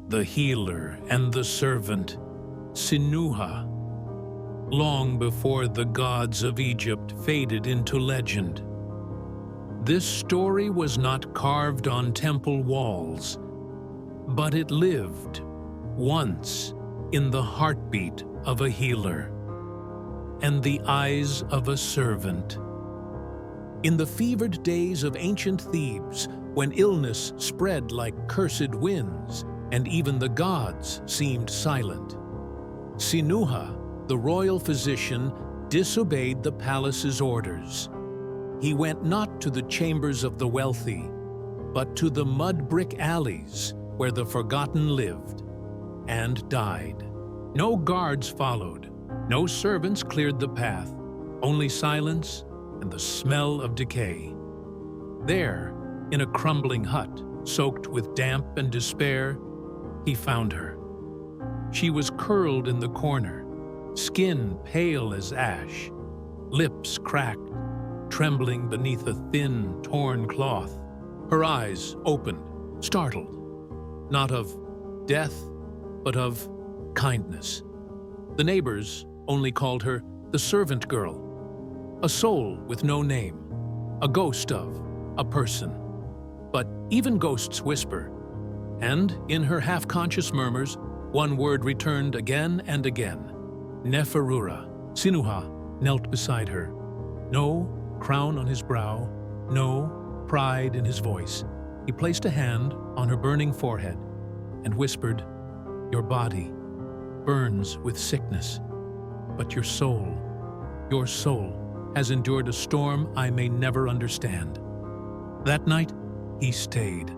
the healer and the servant, Sinuha, long before the gods of Egypt faded into legend. This story was not carved on temple walls, but it lived once in the heartbeat of a healer and the eyes of a servant. In the fevered days of ancient Thebes, when illness spread like cursed winds and even the gods seemed silent, Sinuha, the royal physician, disobeyed the palace's orders. He went not to the chambers of the wealthy, but to the mud-brick alleys where the forgotten lived, and died. No guards followed, no servants cleared the path, only silence and the smell of decay. There, in a crumbling hut, soaked with damp and despair, he found her. She was curled in the corner, skin pale as ash, lips cracked, trembling beneath a thin, torn cloth, her eyes opened, startled, not of death, but of kindness. The neighbors only called her the servant girl, a soul with no name, a ghost of a person. But even ghosts whisper, and in her half-conscious murmurs, one word returned again and again. Neferura. Sinuha knelt beside her. No crown on his brow, no pride in his voice. He placed a hand on her burning forehead and whispered, "Your body burns with sickness, but your soul has endured a storm I may never understand." That night, he stayed,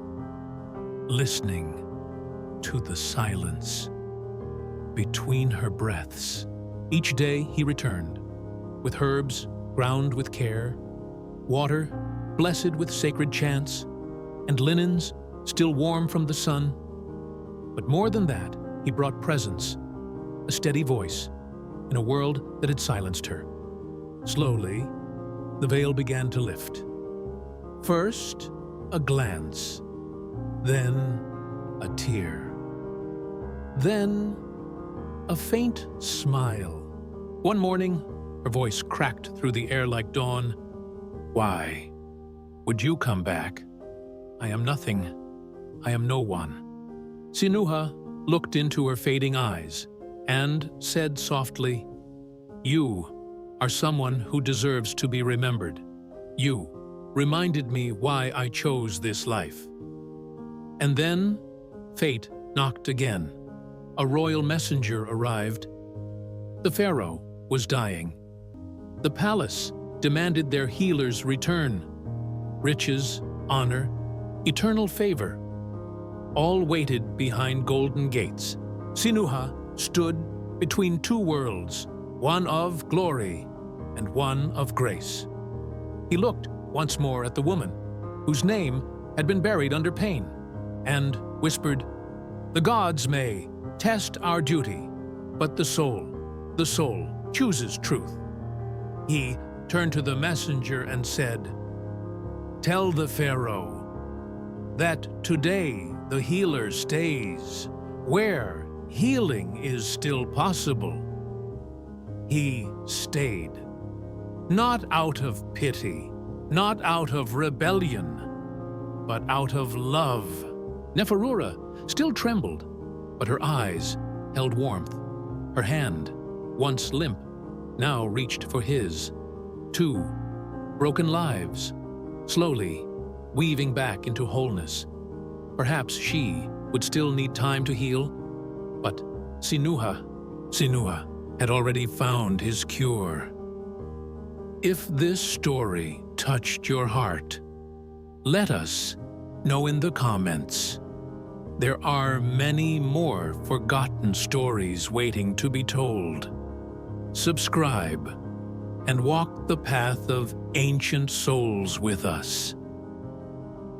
listening to the silence between her breaths. Each day he returned, with herbs ground with care, water blessed with sacred chants, and linens still warm from the sun. But more than that, he brought presence, a steady voice, in a world that had silenced her. Slowly, the veil began to lift. First, a glance, then a tear, then a faint smile. One morning, her voice cracked through the air like dawn. "Why would you come back? I am nothing. I am no one." Sinuha looked into her fading eyes and said softly, "You are someone who deserves to be remembered. You reminded me why I chose this life." And then fate knocked again. A royal messenger arrived. The pharaoh was dying. The palace demanded their healer's return. Riches, honor, eternal favor. All waited behind golden gates. Sinuha stood between two worlds, one of glory and one of grace. He looked once more at the woman, whose name had been buried under pain, and whispered, "The gods may test our duty, but the soul chooses truth." He turned to the messenger and said, "Tell the pharaoh that today the healer stays where healing is still possible." He stayed, not out of pity, not out of rebellion, but out of love. Neferura still trembled, but her eyes held warmth. Her hand, once limp, now reached for his. Two broken lives, slowly weaving back into wholeness. Perhaps she would still need time to heal, but Sinuha had already found his cure. If this story touched your heart, let us know in the comments. There are many more forgotten stories waiting to be told. Subscribe and walk the path of ancient souls with us.